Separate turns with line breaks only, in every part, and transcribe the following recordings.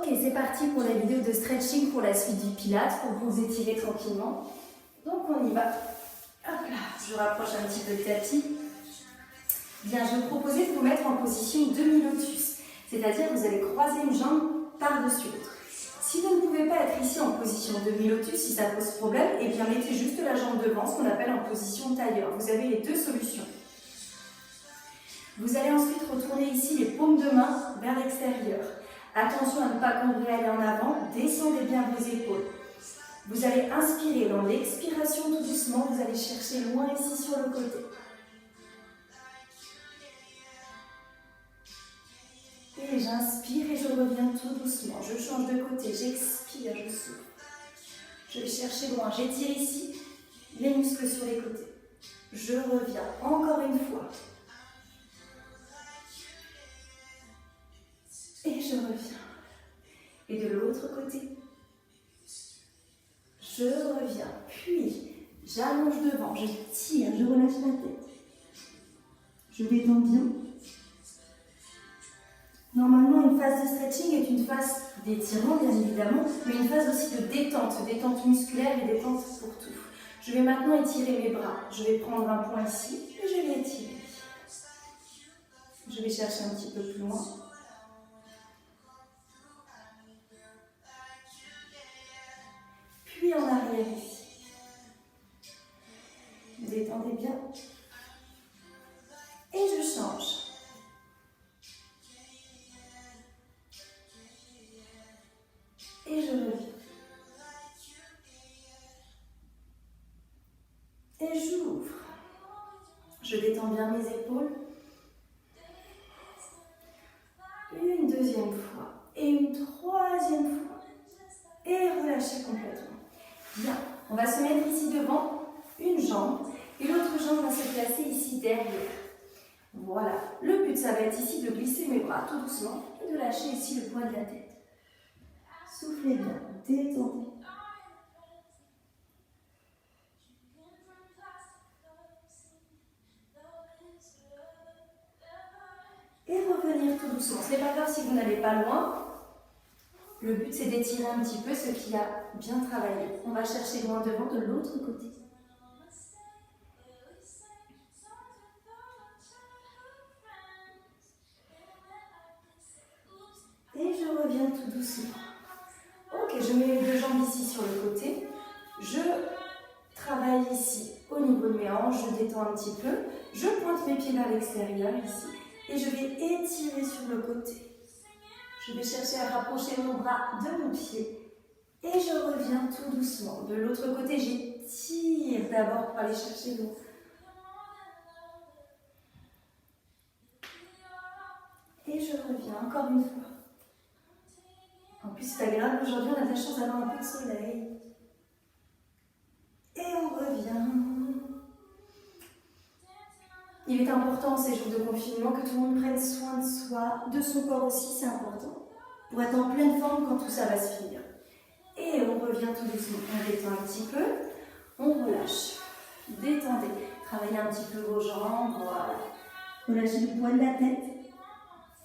Ok, c'est parti pour la vidéo de stretching pour la suite du Pilates, pour vous étirer tranquillement. Donc on y va. Hop là, je rapproche un petit peu le tapis. Bien, je vais vous proposer de vous mettre en position demi-lotus, c'est-à-dire vous allez croiser une jambe par-dessus l'autre. Si vous ne pouvez pas être ici en position demi-lotus, si ça pose problème, eh bien mettez juste la jambe devant, ce qu'on appelle en position tailleur. Vous avez les deux solutions. Vous allez ensuite retourner ici les paumes de main vers l'extérieur. Attention à ne pas cambrer, aller en avant, descendez bien vos épaules. Vous allez inspirer, dans l'expiration tout doucement, vous allez chercher loin ici sur le côté. Et j'inspire et je reviens tout doucement. Je change de côté, j'expire, je souffle. Je vais chercher loin, j'étire ici les muscles sur les côtés. Je reviens encore une fois. Et je reviens. Et de l'autre côté. Je reviens. Puis, j'allonge devant, je tire, je relâche la tête. Je détends bien. Normalement, une phase de stretching est une phase d'étirement, bien évidemment, mais une phase aussi de détente musculaire et détente pour tout. Je vais maintenant étirer mes bras. Je vais prendre un point ici et je vais étirer. Je vais chercher un petit peu plus loin. Puis en arrière ici. Détendez bien. Et je change. Et je reviens. Et j'ouvre. Je détends bien mes épaules. Une deuxième fois. Et une troisième fois. Et relâchez complètement. Bien. On va se mettre ici devant une jambe. Et l'autre jambe va se placer ici derrière. Voilà. Le but, ça va être ici de glisser mes bras tout doucement. Et de lâcher ici le poids de la tête. Soufflez bien, détendez. Et revenir tout doucement. Ce n'est pas grave si vous n'allez pas loin. Le but, c'est d'étirer un petit peu ce qui a bien travaillé. On va chercher loin devant de l'autre côté. Et je reviens tout doucement. Ok, je mets les deux jambes ici sur le côté. Je travaille ici au niveau de mes hanches, je détends un petit peu. Je pointe mes pieds vers l'extérieur ici. Et je vais étirer sur le côté. Je vais chercher à rapprocher mon bras de mon pied. Et je reviens tout doucement. De l'autre côté, j'étire d'abord pour aller chercher l'eau. Et je reviens encore une fois. En plus, c'est agréable. Aujourd'hui, on a de la chance d'avoir un peu de soleil. Et on revient. Il est important, ces jours de confinement, que tout le monde prenne soin de soi, de son corps aussi, c'est important. Pour être en pleine forme quand tout ça va se finir. Et on revient tout doucement. On détend un petit peu. On relâche. Détendez. Travaillez un petit peu vos jambes. Voilà. Relâchez le poids de la tête.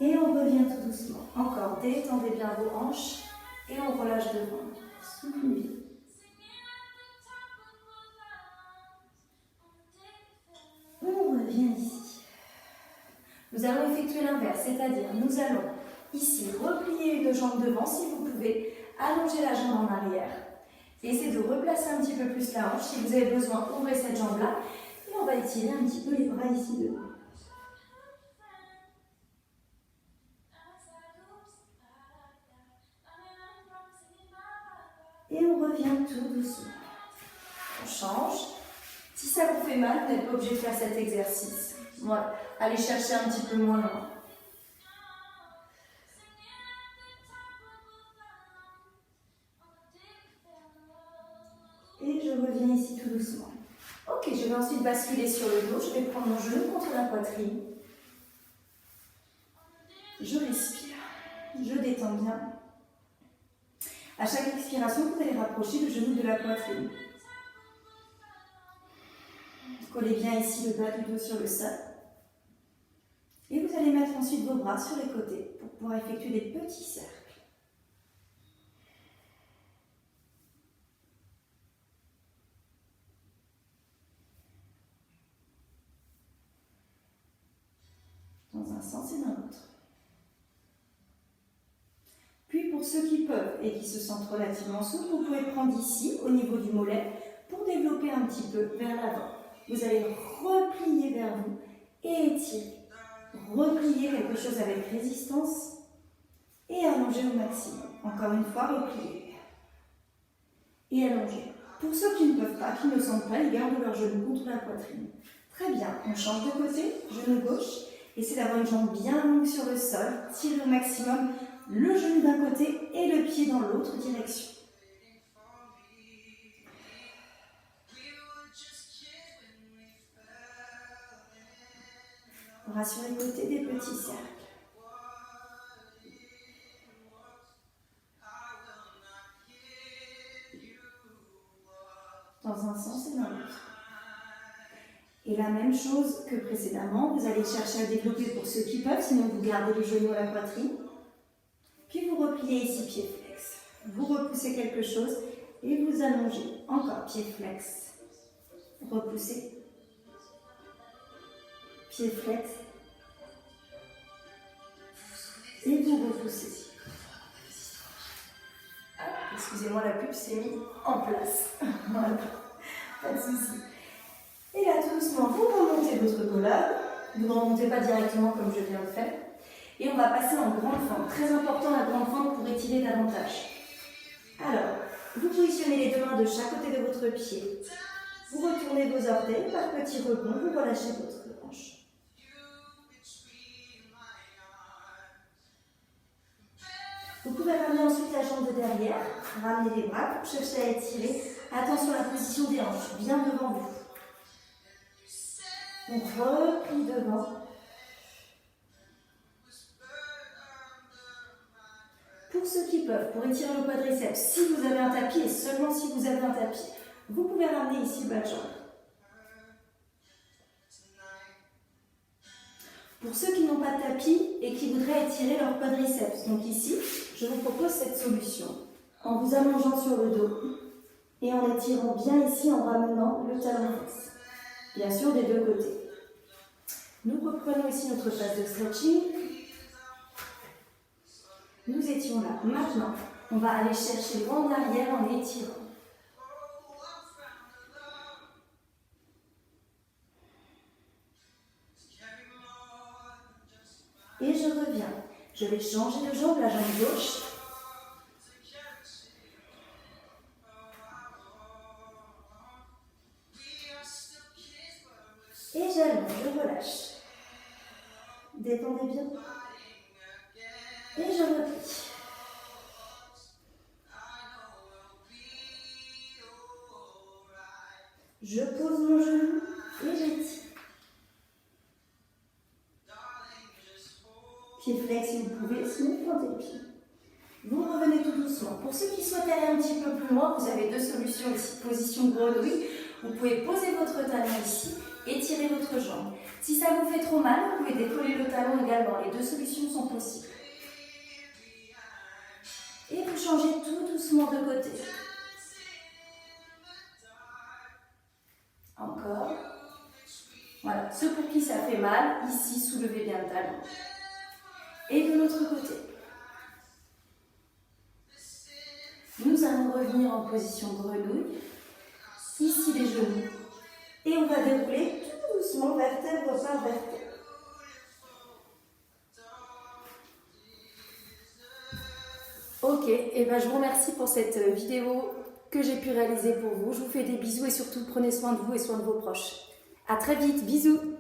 Et on revient tout doucement. Encore, détendez bien vos hanches. Et on relâche devant. Soufflez bien. On revient ici. Nous allons effectuer l'inverse, c'est-à-dire nous allons ici replier une jambe devant si vous pouvez, allonger la jambe en arrière. Essayez de replacer un petit peu plus la hanche. Si vous avez besoin, ouvrez cette jambe-là. Et on va étirer un petit peu les bras ici devant. Et on revient tout doucement. On change. Si ça vous fait mal, vous n'êtes pas obligé de faire cet exercice. Voilà. Allez chercher un petit peu moins loin. Et je reviens ici tout doucement. Ok, je vais ensuite basculer sur le dos. Je vais prendre mon genou contre la poitrine. Je respire. Je détends bien. À chaque expiration, vous allez rapprocher le genou de la poitrine. Collez bien ici le bas du dos sur le sol. Et vous allez mettre ensuite vos bras sur les côtés pour pouvoir effectuer des petits cercles. un sens et dans l'autre. Puis pour ceux qui peuvent et qui se sentent relativement souples, vous pouvez prendre ici, au niveau du mollet, pour développer un petit peu vers l'avant. Vous allez replier vers vous et étirer. Replier quelque chose avec résistance et allonger au maximum. Encore une fois, replier et allonger. Pour ceux qui ne peuvent pas, qui ne sentent pas, ils gardent leurs genoux contre la poitrine. Très bien, on change de côté, genou gauche. Essayez d'avoir une jambe bien longue sur le sol, tirez au maximum le genou d'un côté et le pied dans l'autre direction. On aura sur les côtés des petits cercles. Dans un sens et dans l'autre. Et la même chose que précédemment, vous allez chercher à développer pour ceux qui peuvent, sinon vous gardez le genou à la poitrine. Puis vous repliez ici, pied flex. Vous repoussez quelque chose et vous allongez. Encore, pied flex. Repoussez. Pied flex. Et vous repoussez. Excusez-moi, la pub s'est mise en place. Voilà, pas de souci. Et là, tout doucement, vous remontez votre colonne. Vous ne remontez pas directement comme je viens de faire. Et on va passer en grande fente. Très important, la grande fente pour étirer davantage. Alors, vous positionnez les deux mains de chaque côté de votre pied. Vous retournez vos orteils par petits rebonds. Vous relâchez votre hanche. Vous pouvez ramener ensuite la jambe de derrière, ramener les bras pour chercher à étirer. Attention à la position des hanches, bien devant vous. On replie devant. Pour ceux qui peuvent, pour étirer le quadriceps, si vous avez un tapis et seulement si vous avez un tapis, vous pouvez ramener ici le bas de jambe. Pour ceux qui n'ont pas de tapis et qui voudraient étirer leur quadriceps, donc ici, je vous propose cette solution. En vous allongeant sur le dos et en étirant bien ici en ramenant le talon fixe. Bien sûr des deux côtés. Nous reprenons ici notre phase de stretching. Nous étions là. Maintenant, on va aller chercher loin en arrière en étirant. Et je reviens. Je vais changer de jambe, la jambe gauche. Et j'allonge, je relâche. Détendez bien. Et je replie. Je pose mon genou et j'étire. Pied flex si vous pouvez, sinon plantez le pied. Vous revenez tout doucement. Pour ceux qui souhaitent aller un petit peu plus loin, vous avez deux solutions ici. Position grenouille. Vous pouvez poser votre talon ici et tirer votre jambe. Si ça vous fait trop mal, vous pouvez décoller le talon également. Les deux solutions sont possibles. Et vous changez tout doucement de côté. Encore. Voilà. Ceux pour qui ça fait mal, ici, soulevez bien le talon. Et de l'autre côté. Nous allons revenir en position grenouille. Ici les genoux. Et on va dérouler tout doucement, vertèbre par vertèbre. Ok, et ben je vous remercie pour cette vidéo que j'ai pu réaliser pour vous. Je vous fais des bisous et surtout prenez soin de vous et soin de vos proches. À très vite, bisous.